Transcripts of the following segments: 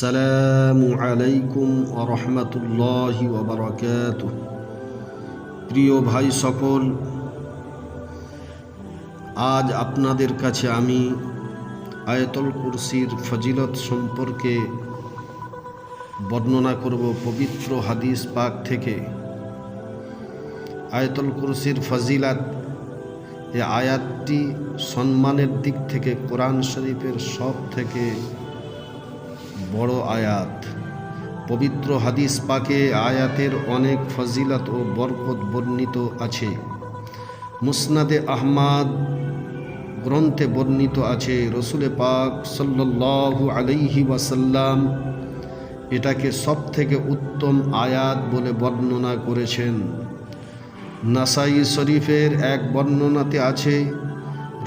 আসসালামু আলাইকুম ওয়া রাহমাতুল্লাহি ওয়া বারাকাতুহু। প্রিয় ভাই সকল, আজ আপনাদের কাছে আমি আয়াতুল কুরসির ফজিলত সম্পর্কে বর্ণনা করব পবিত্র হাদিস পাক থেকে। আয়াতুল কুরসির ফজিলত, এই আয়াতটি সম্মানের দিক থেকে কোরআন শরীফের সব থেকে বড় আয়াত। পবিত্র হাদিস পাকে আয়াতের অনেক ফজিলত ও বরকত বর্ণিত আছে। মুসনাদে আহমদ গ্রন্থে বর্ণিত আছে, রসুল পাক সাল্লাল্লাহু আলাইহি ওয়াসাল্লাম এটাকে সব থেকে উত্তম আয়াত বলে বর্ণনা করেছেন। নাসাই শরীফের এক বর্ণনাতে আছে,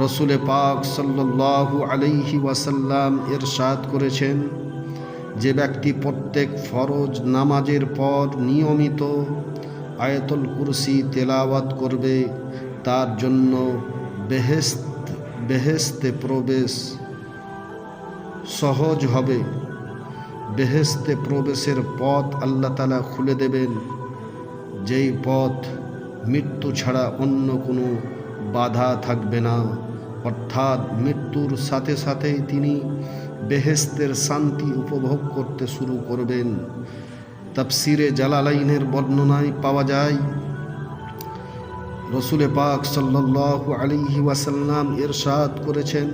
রসুল পাক সাল্লাল্লাহু আলাইহি ওয়াসাল্লাম ইরশাদ করেছেন, যে ব্যক্তি প্রত্যেক ফরজ নামাজের পর নিয়মিত আয়াতুল কুরসি তেলাওয়াত করবে, তার জন্য বেহেশতে প্রবেশ সহজ হবে। বেহেশতে প্রবেশের পথ আল্লাহ তাআলা খুলে দেবেন, যেই পথ মৃত্যু ছাড়া অন্য কোনো বাধা থাকবে না। অর্থাৎ মৃত্যুর সাথে সাথেই তিনি বেহেশতের শান্তি উপভোগ করতে শুরু করবেন। তাফসিরে জালালাইনের বর্ণনায় পাওয়া যায়, রসুল পাক সাল্লাল্লাহু আলাইহি ওয়াসাল্লাম ইরশাদ করেছেন,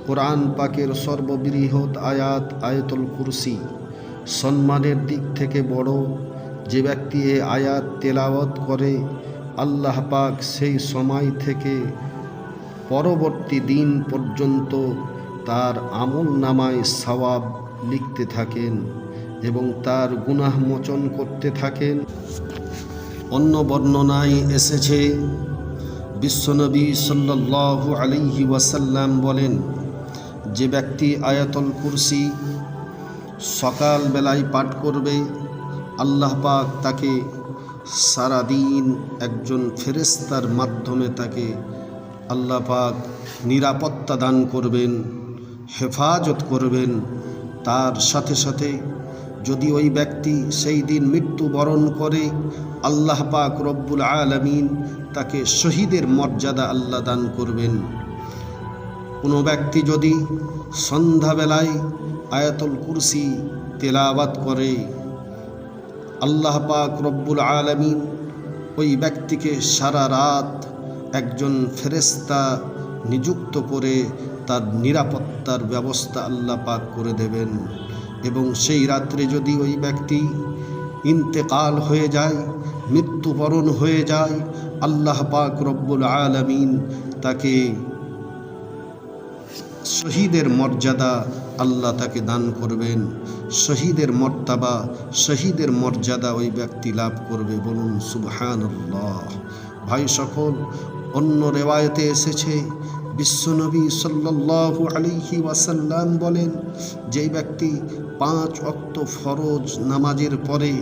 কোরআন পাকের সর্ববৃহৎ আয়াত আয়াতুল কুরসি সম্মানের দিক থেকে বড়। যে ব্যক্তি এ আয়াত তেলাওয়াত করে, আল্লাহ পাক সেই সময় থেকে পরবর্তী দিন পর্যন্ত তার আমল নামায় সওয়াব লিখতে থাকেন এবং তার গুনাহ মোচন করতে থাকেন। অন্য বর্ণনায় এসেছে, বিশ্বনবী সাল্লাল্লাহু আলাইহি ওয়াসাল্লাম বলেন, যে ব্যক্তি আয়াতুল কুরসি সকালবেলায় পাঠ করবে, আল্লাহ পাক তাকে সারাদিন একজন ফেরেশতার মাধ্যমে তাকে আল্লাহ পাক নিরাপত্তা দান করবেন, হেফাজত করবেন। তার সাথে সাথে যদি ওই ব্যক্তি সেই দিন মৃত্যুবরণ করে, আল্লাহ পাক রব্বুল আলামিন তাকে শহীদের মর্যাদা আল্লাহ দান করবেন। কোনো ব্যক্তি যদি সন্ধ্যাবেলায় আয়াতুল কুরসি তেলাওয়াত করে, আল্লাহ পাক রব্বুল আলামিন ওই ব্যক্তিকে সারা রাত একজন ফেরেশতা নিযুক্ত করে তার নিরাপত্তার ব্যবস্থা আল্লাহ পাক করে দেবেন। এবং সেই রাত্রে যদি ওই ব্যক্তি ইন্তেকাল হয়ে যায়, মৃত্যুবরণ হয়ে যায়, আল্লাহ পাক রব্বুল আলামিন তাকে শহীদের মর্যাদা আল্লাহ তাকে দান করবেন। শহীদের মর্তাবা, শহীদের মর্যাদা ওই ব্যক্তি লাভ করবে। বলুন সুবহানাল্লাহ। ভাই সকল, অন্য রেওয়ায়েতে এসেছে, বিশ্বনবী সাল্লাল্লাহু আলাইহি ওয়াসাল্লাম বলেন, যেই ব্যক্তি 5 ওয়াক্ত ফরজ নামাজের পরে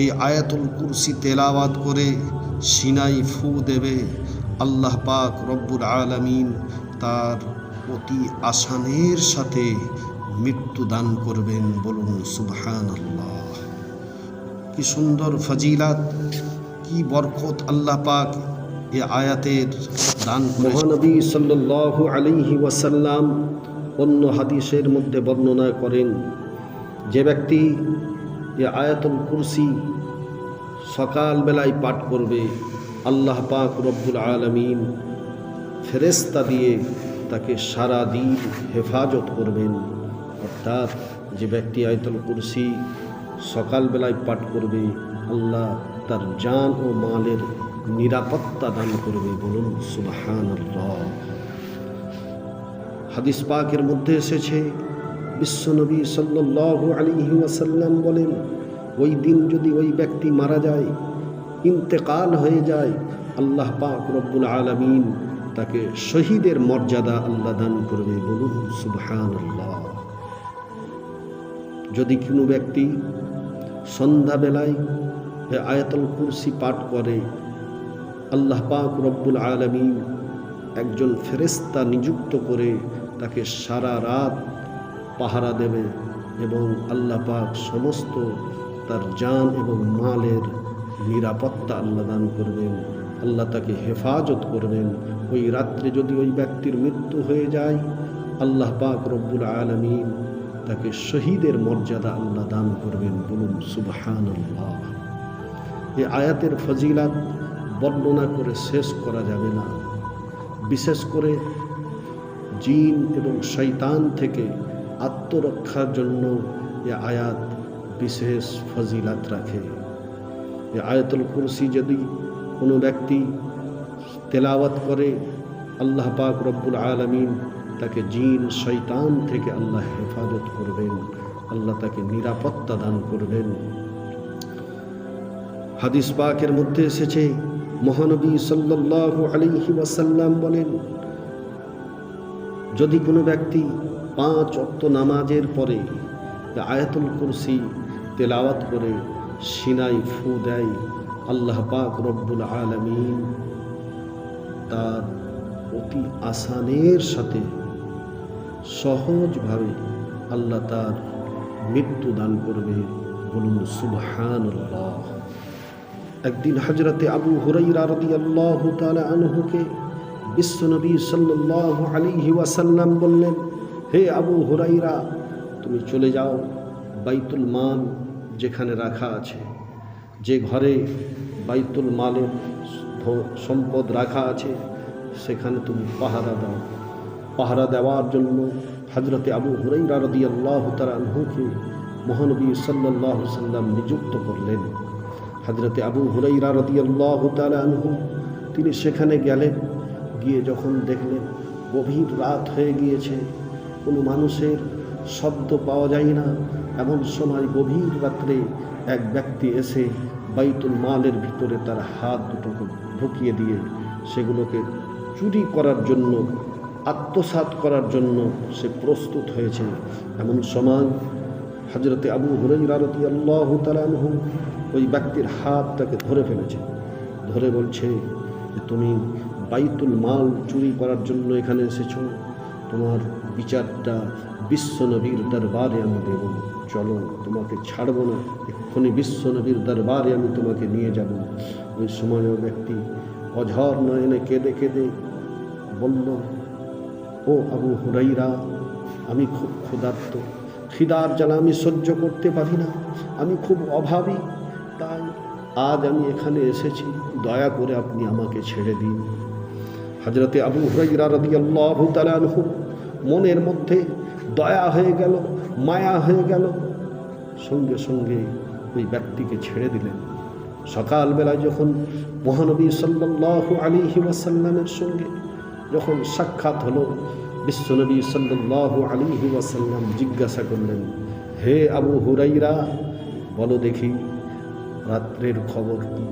এই আয়াতুল কুরসি তেলাওয়াত করে সিনাই ফু দেবে, আল্লাহ পাক রব্বুল আলামিন তার অতি আসানের সাথে মৃত্যু দান করবেন। বলুন সুবহানাল্লাহ। কি সুন্দর ফজিলাত, কি বরকত আল্লাহ পাক এ আয়াতের দান করেছেন। মহানবী সাল্লাল্লাহু আলাইহি ওয়াসাল্লাম অন্য হাদিসের মধ্যে বর্ণনা করেন, যে ব্যক্তি এ আয়াতুল কুরসি সকালবেলায় পাঠ করবে, আল্লাহ পাক রব্বুল আলামিন ফেরেশতা দিয়ে তাকে সারা দিন হেফাজত করবেন। অর্থাৎ যে ব্যক্তি আয়াতুল কুরসি সকালবেলায় পাঠ করবে, আল্লাহ তার জান ও মালের নিরাপত্তা দান করবে। বলুন সুবহানাল্লাহ। হাদিস পাকের মধ্যে এসেছে, বিশ্বনবী সাল্লাল্লাহু আলাইহি ওয়াসাল্লাম বলেন, ওই দিন যদি ওই ব্যক্তি মারা যায়, ইন্তেকাল হয়ে যায়, আল্লাহ পাক রব্বুল আলামিন তাকে শহীদের মর্যাদা আল্লাহ দান করবে। বলুন সুবহানাল্লাহ। যদি কোনো ব্যক্তি সন্ধ্যাবেলায় আয়াতুল কুরসি পাঠ করে, আল্লাহ পাক রব্বুল আলামিন একজন ফেরেশতা নিযুক্ত করে তাকে সারা রাত পাহারা দেবে এবং আল্লাহ পাক সমস্ত তার জান এবং মালের নিরাপত্তা আল্লাহ দান করবেন। আল্লাহ তাকে হেফাজত করবেন। ওই রাত্রে যদি ওই ব্যক্তির মৃত্যু হয়ে যায়, আল্লাহ পাক রব্বুল আলামিন তাকে শহীদের মর্যাদা আল্লাহ দান করবেন। বলুন সুবহানাল্লাহ। এই আয়াতের ফজিলাত বর্ণনা করে শেষ করা যাবে না। বিশেষ করে জিন এবং শয়তান থেকে আত্মরক্ষার জন্য এ আয়াত বিশেষ ফজিলাত রাখে। এই আয়াতুল কুরসি যদি কোনো ব্যক্তি তেলাওয়াত করে, আল্লাহ পাক রব্বুল আলামিন তাকে জিন শয়তান থেকে আল্লাহ হেফাজত করবেন, আল্লাহ তাকে নিরাপত্তা দান করবেন। হাদিস পাকের মধ্যে এসেছে, মহানবী সাল্লাল্লাহু আলাইহি ওয়াসাল্লাম বলেন, যদি কোনো ব্যক্তি 5 ওয়াক্ত নামাজের পরে আয়াতুল কুরসি তেলাওয়াত করে সিনায় ফু দেয়, আল্লাহ পাক রব্বুল আলামিন তার অতি আসানের সাথে সহজভাবে আল্লাহ তার মৃত্যু দান করবে। বলুন সুবহানাল্লাহ। একদিন হযরতে আবু হুরায়রা রাদিয়াল্লাহু তাআলা আনহুকে বিশ্বনবী সাল্লাল্লাহু আলাইহি ওয়াসাল্লাম বললেন, হে আবু হুরায়রা, তুমি চলে যাও, বাইতুল মাল যেখানে রাখা আছে, যে ঘরে বাইতুল মালের সম্পদ রাখা আছে, সেখানে তুমি পাহারা দাও। পাহারা দেওয়ার জন্য হযরতে আবু হুরায়রা রাদিয়াল্লাহু তাআলা আনহুকে মহানবী সাল্লাল্লাহু আলাইহি ওয়াসাল্লাম নিযুক্ত করলেন। হযরতে আবু হুরায়রা রাদিয়াল্লাহু তাআলা আনহু তিনি সেখানে গেলেন। গিয়ে যখন দেখলেন গভীর রাত হয়ে গিয়েছে, কোনো মানুষের শব্দ পাওয়া যায় না, এমন সময় গভীর রাত্রে এক ব্যক্তি এসে বাইতুল মালের ভিতরে তার হাত দুটোকে ঢুকিয়ে দিয়ে সেগুলোকে চুরি করার জন্য, আত্মসাৎ করার জন্য সে প্রস্তুত হয়েছে। এমন সময় হযরতে আবু হুরায়রা রাদিয়াল্লাহু তাআলা আনহু ওই ব্যক্তির হাতটাকে ধরে ফেলেছে। ধরে বলছে যে, তুমি বাইতুল মাল চুরি করার জন্য এখানে এসেছো, তোমার বিচারটা বিশ্বনবীর দরবারে আমি দেব। চলো, তোমাকে ছাড়বো না, এক্ষুনি বিশ্বনবীর দরবারে আমি তোমাকে নিয়ে যাব। ওই সময় ওই ব্যক্তি অঝর নয়নে কেঁদে কেঁদে বলল, ও আবু হুরায়রা, আমি খুব ক্ষুধার্ত, খিদার জ্বালা আমি সহ্য করতে পারি না, আমি খুব অভাবী, তাই আজ আমি এখানে এসেছি, দয়া করে আপনি আমাকে ছেড়ে দিন। হযরতে আবু হুরায়রা রাদিয়াল্লাহু তাআলা আনহু মনের মধ্যে দয়া হয়ে গেল, মায়া হয়ে গেল, সঙ্গে সঙ্গে ওই ব্যক্তিকে ছেড়ে দিলেন। সকালবেলায় যখন মহানবী সাল্লাল্লাহু আলাইহি ওয়াসাল্লামের সঙ্গে যখন সাক্ষাৎ হলো, বিশ্বনবী সাল্লাল্লাহু আলাইহি ওয়াসাল্লাম জিজ্ঞাসা করলেন, হে আবু হুরায়রা, বলো দেখি রাত্রের খবর কি?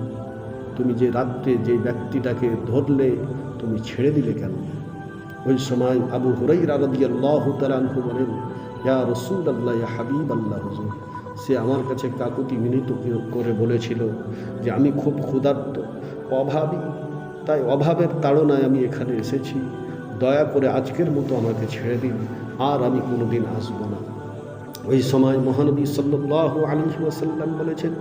তুমি যে রাত্রে যে ব্যক্তিটাকে ধরলে তুমি ছেড়ে দিলে কেন? ওই সময় আবু হুরায়রা রাদিয়াল্লাহু তাআলা আনহু বলেন, ইয়া রাসূলুল্লাহ, ইয়া হাবিবাল্লাহ, হুজুর, সে আমার কাছে কাকুতি মিনতি করে বলেছিল যে আমি খুব ক্ষুধার্ত, অভাবী, তাই অভাবের তাড়নায় আমি এখানে এসেছি, দয়া করে আজকের মতো আমাকে ছেড়ে দিন, আর আমি কোনোদিন আসব না। ওই সময় মহানবী সাল্লাল্লাহু আলাইহি ওয়াসাল্লাম বলেছেন,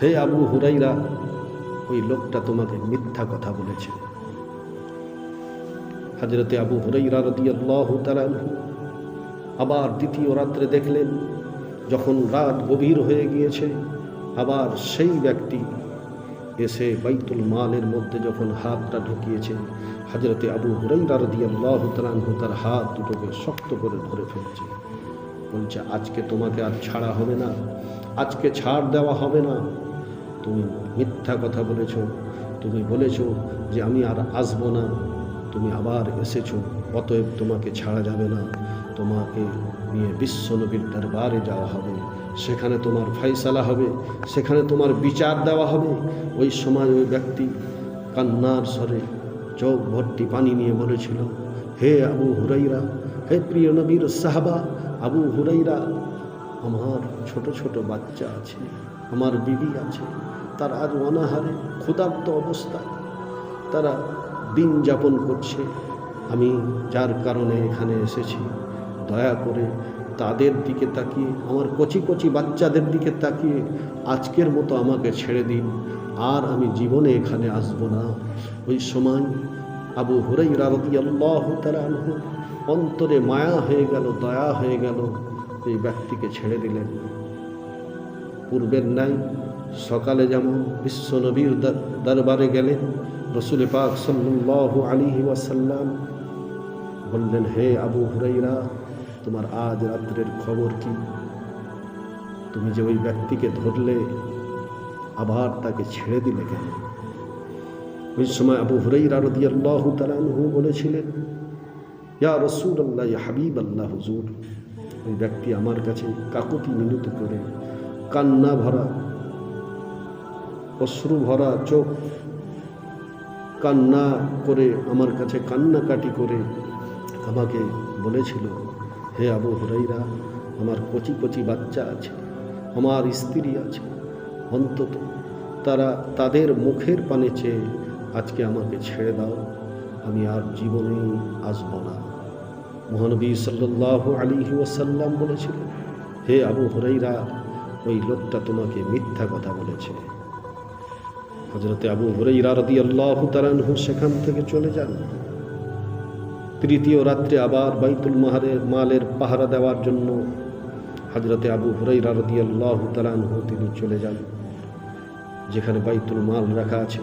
হে আবু হুরায়রা, ওই লোকটা তোমাকে মিথ্যা কথা বলেছে। হযরতে আবু হুরায়রা রাদিয়াল্লাহু তাআলা আনহু আবার দ্বিতীয় রাত্রে দেখলেন, যখন রাত গভীর হয়ে গিয়েছে, আবার সেই ব্যক্তি এসে বাইতুল মালের মধ্যে যখন হাতটা ঢুকিয়েছে, হযরতে আবু হুরায়রা রাদিয়াল্লাহু তাআলা আনহু তার হাত দুটোকে শক্ত করে ধরে ফেলছে। বলছে, আজকে তোমাকে আর ছাড়া হবে না, আজকে ছাড় দেওয়া হবে না। তুমি মিথ্যা কথা বলেছ, তুমি বলেছ যে আমি আর আসবো না, তুমি আবার এসেছো, অতএব তোমাকে ছাড়া যাবে না, তোমাকে নিয়ে বিশ্বনবীর দরবারে যাওয়া হবে, সেখানে তোমার ফয়সালা হবে, সেখানে তোমার বিচার দেওয়া হবে। ওই সময় ওই ব্যক্তি কান্নার স্বরে চোখ ভর্তি পানি নিয়ে বলেছিল, হে আবু হুরায়রা, হে প্রিয় নবীর সাহাবা আবু হুরায়রা, আমার ছোট ছোট বাচ্চা আছে, আমার বিবি আছে, তার আজ অনাহারে ক্ষুধার্ত অবস্থায় তারা দিন যাপন করছে, আমি যার কারণে এখানে এসেছি, দয়া করে তাদের দিকে তাকিয়ে, আমার কচি কচি বাচ্চাদের দিকে তাকিয়ে আজকের মতো আমাকে ছেড়ে দিন, আর আমি জীবনে এখানে আসব না। ওই সময় আবু হুরায়রা রাদিয়াল্লাহু তাআলা আনহু অন্তরে মায়া হয়ে গেল, দয়া হয়ে গেল, এই ব্যক্তিকে ছেড়ে দিলেন। পূর্বের নাই সকালে যেমন বিশ্বনবীর দরবারে গেলেন, রসুল পাক সাল্লাল্লাহু আলাইহি ওয়াসাল্লাম বললেন, হে আবু হুরায়রা, তোমার আজ রাত্রের খবর কি? তুমি যে ওই ব্যক্তিকে ধরলে, আবার তাকে ছেড়ে দিলে কেন? ওই সময় আবু হুরায়রা রাদিয়াল্লাহু তাআলা আনহু বলেছিলেন, ইয়া রাসূলুল্লাহ, ইয়া হাবিবাল্লাহ, হুজুর, ওই ব্যক্তি আমার কাছে কাকুতি মিনতি করে, কান্না ভরা, অশ্রু ভরা চোখ, কান্না করে আমার কাছে কান্নাকাটি করে আমাকে বলেছিল, হে আবু হুরায়রা, আমার কচি কচি বাচ্চা আছে, আমার স্ত্রী আছে, অন্তত তারা তাদের মুখের পানে চেয়ে আজকে আমাকে ছেড়ে দাও, আমি আর জীবনেই আসব না। মহানবী সাল্লাল্লাহু আলাইহি ওয়াসাল্লাম বলেছিলেন, হে আবু হুরায়রা, ওই লোকটা তোমাকে মিথ্যা কথা বলেছে। হযরতে আবু হুরায়রা রাদিয়াল্লাহু তাআলা আনহু সেখান থেকে চলে যান। তৃতীয় রাত্রে আবার বাইতুল মালের পাহারা দেওয়ার জন্য হযরতে আবু হুরায়রা রাদিয়াল্লাহু তাআলা আনহু তিনি চলে যান। যেখানে বাইতুল মাল রাখা আছে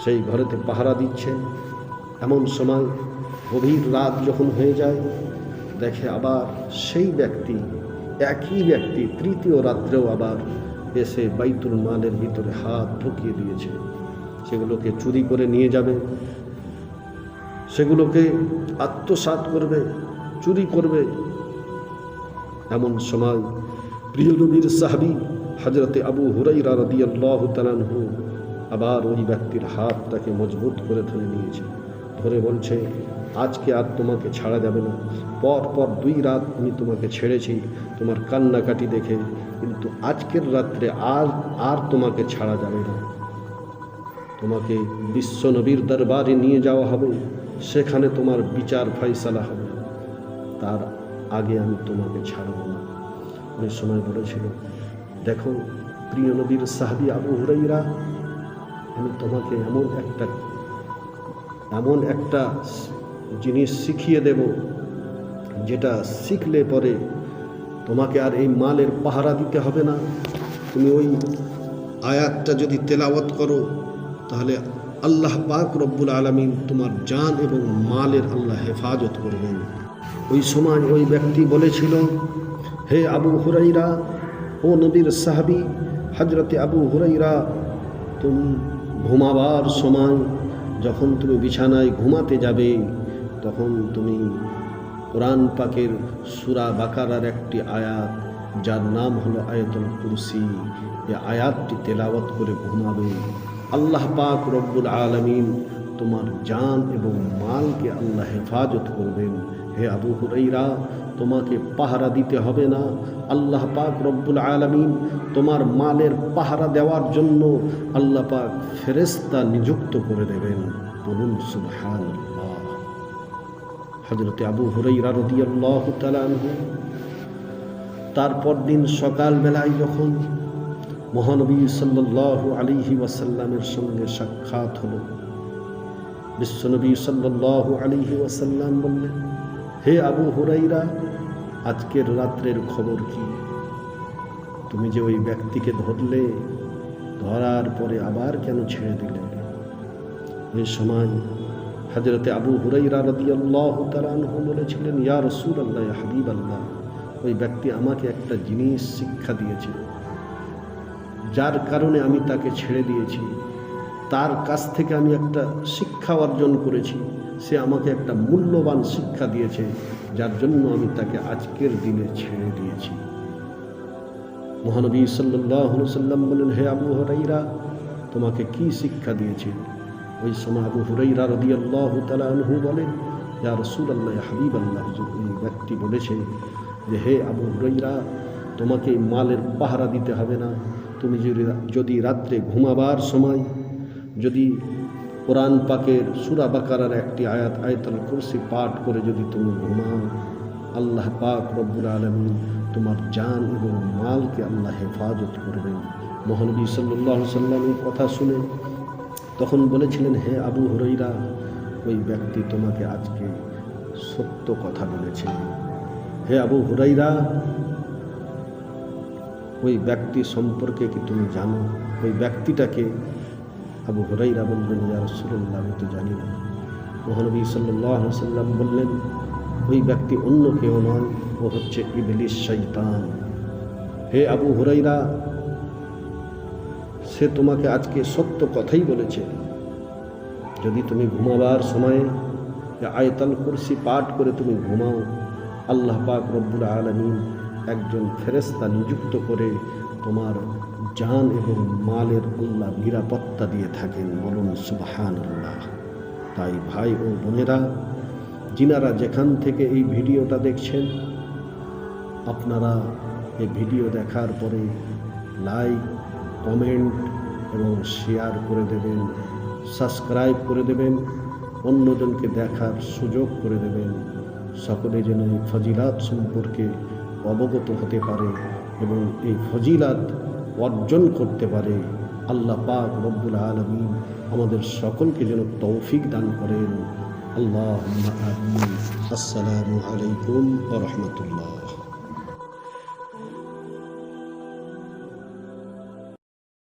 সেই ঘরেতে পাহারা দিচ্ছেন। এমন সময় গভীর রাত যখন হয়ে যায়, দেখে আবার সেই ব্যক্তি, একই ব্যক্তি তৃতীয় রাত্রেও আবার এসে বাইতুল মালের ভিতরে হাত ঢুকিয়ে দিয়েছে। সেগুলোকে চুরি করে নিয়ে যাবে, সেগুলোকে আত্মসাৎ করবে, চুরি করবে। এমন সময় প্রিয় নবীর সাহাবী হযরতে আবু হুরায়রা রাদিয়াল্লাহু তাআলা আনহু আবার ওই ব্যক্তির হাতটাকে মজবুত করে ধরে নিয়েছে, ধরে বলছে, আজকে আর তোমাকে ছাড়া যাবে না। পর পর 2 রাত আমি তোমাকে ছেড়েছি তোমার কান্নাকাটি দেখে, কিন্তু আজকের রাত্রে আর তোমাকে ছাড়া যাবে না। তোমাকে বিশ্ব নবীর দরবারে নিয়ে যাওয়া হবে, সেখানে তোমার বিচার ফয়সালা হবে, তার আগে আমি তোমাকে ছাড়ব না। ওই সময় বলেছিল, দেখো প্রিয় নবীর সাহাবী আবু হুরায়রা, আমি তোমাকে এমন একটা জিনিস শিখিয়ে দেব, যেটা শিখলে পরে তোমাকে আর এই মালের পাহারা দিতে হবে না। তুমি ওই আয়াতটা যদি তেলাওয়াত করো, তাহলে আল্লাহ পাক রব্বুল আলামিন তোমার জান এবং মালের আল্লাহ হেফাজত করবেন। ওই সময় ওই ব্যক্তি বলেছিল, হে আবু হুরায়রা, ও নবীর সাহাবী হযরতে আবু হুরায়রা, তুমি ঘুমাবার সময় যখন তুমি বিছানায় ঘুমাতে যাবে, তখন তুমি কোরআন পাকের সূরা বাকারার একটি আয়াত, যার নাম হলো আয়াতুল কুরসি, এই আয়াতটি তেলাওয়াত করে ঘুমাবে। আল্লাহ পাক রব্বুল আলামিন তোমার জান এবং মালকে আল্লাহ হেফাজত করবেন। হে আবু হুরায়রা, তোমাকে পাহারা দিতে হবে না, আল্লাহ পাক রব্বুল আলামিন তোমার মালের পাহারা দেওয়ার জন্য আল্লাহ পাক ফেরেশতা নিযুক্ত করে দেবেন। বলুন সুবহানাল্লাহ। হযরতে আবু হুরায়রা রাদিয়াল্লাহু তাআলা আনহু তারপর দিন সকালবেলায় যখন মহানবী সাল্লাল্লাহু আলাইহি ওয়াসাল্লামের সঙ্গে সাক্ষাৎ হলো, বিশ্বনবী সাল্লাল্লাহু আলাইহি ওয়াসাল্লাম বললেন, হে আবু হুরায়রা, আজকের রাত্রের খবর কি? তুমি যে ওই ব্যক্তিকে ধরলে, ধরার পরে আবার কেন ছেড়ে দিলে? ওই সময় হযরতে আবু হুরায়রা রাদিয়াল্লাহু তাআলা আনহু বলেছিলেন, ইয়া রাসূলুল্লাহ, ইয়া হাবিবাল্লাহ, ওই ব্যক্তি আমাকে একটা জিনিস শিক্ষা দিয়েছে, যার কারণে আমি তাকে ছেড়ে দিয়েছি। তার কাছ থেকে আমি একটা শিক্ষা অর্জন করেছি, সে আমাকে একটা মূল্যবান শিক্ষা দিয়েছে, যার জন্য আমি তাকে আজকের দিনে ছেড়ে দিয়েছি। মহানবী সাল্লাল্লাহু আলাইহি ওয়াসাল্লাম বলেন, হে আবু হুরায়রা, তোমাকে কি শিক্ষা দিয়েছে? ওই সময় আবু হুরায়রা রাদিয়াল্লাহু তাআলা আনহু বলেন, ইয়া রাসূলুল্লাহ, ইয়া হাবিবাল্লাহ, ওই ব্যক্তি বলেছে যে, হে আবু হুরায়রা, তোমাকে মালের পাহারা দিতে হবে না। তুমি যদি রাত্রে ঘুমাবার সময় যদি কোরআন পাকের সূরা বাকারার একটি আয়াত, আয়াতুল কুরসি পাঠ করে যদি তুমি ঘুমাও, আল্লাহ পাক রব্বুল আলামিন তোমার জান এবং মালকে আল্লাহ হেফাজত করবেন। মহানবী সাল্লাল্লাহু আলাইহি সাল্লাম এই কথা শুনে তখন বলেছিলেন, হে আবু হুরায়রা, ওই ব্যক্তি তোমাকে আজকে সত্য কথা বলেছে। হে আবু হুরায়রা, ওই ব্যক্তি সম্পর্কে কি তুমি জানো? ওই ব্যক্তিটাকে? আবু হুরায়রা বললেন, ইয়া রাসূলুল্লাহ, আমি তো জানি না। মহানবী সাল্লাল্লাহু আলাইহি সাল্লাম বললেন, ওই ব্যক্তি অন্য কেউ নয়, ও হচ্ছে ইবলিস, শয়তান। হে আবু হুরায়রা, সে তোমাকে আজকে সত্য কথাই বলেছে। যদি তুমি ঘুমাবার সময়ে আয়াতুল কুরসি পাঠ করে তুমি ঘুমাও, আল্লাহ পাক রব্বুল আলামিন একজন ফেরেশতা নিযুক্ত করে তোমার জান এবং মালের আল্লাহ নিরাপত্তা দিয়ে থাকেন। বলুন সুবহানাল্লাহ। তাই ভাই ও বোনেরা, যিনারা যেখান থেকে এই ভিডিওটা দেখছেন, আপনারা এই ভিডিও দেখার পরে লাইক, কমেন্ট এবং শেয়ার করে দেবেন, সাবস্ক্রাইব করে দেবেন, অন্যজনকে দেখার সুযোগ করে দেবেন। সকলে যেন এই ফজিলাত সম্পর্কে অবগত হতে পারে এবং এই ফজিলাত অর্জন করতে পারে। আল্লাহ পাক রব্বুল আলামিন আমাদের সকলকে যেন তৌফিক দান করেন। আল্লাহুম্মা আমিন। আসসালামু আলাইকুম ওয়া রাহমাতুল্লাহ।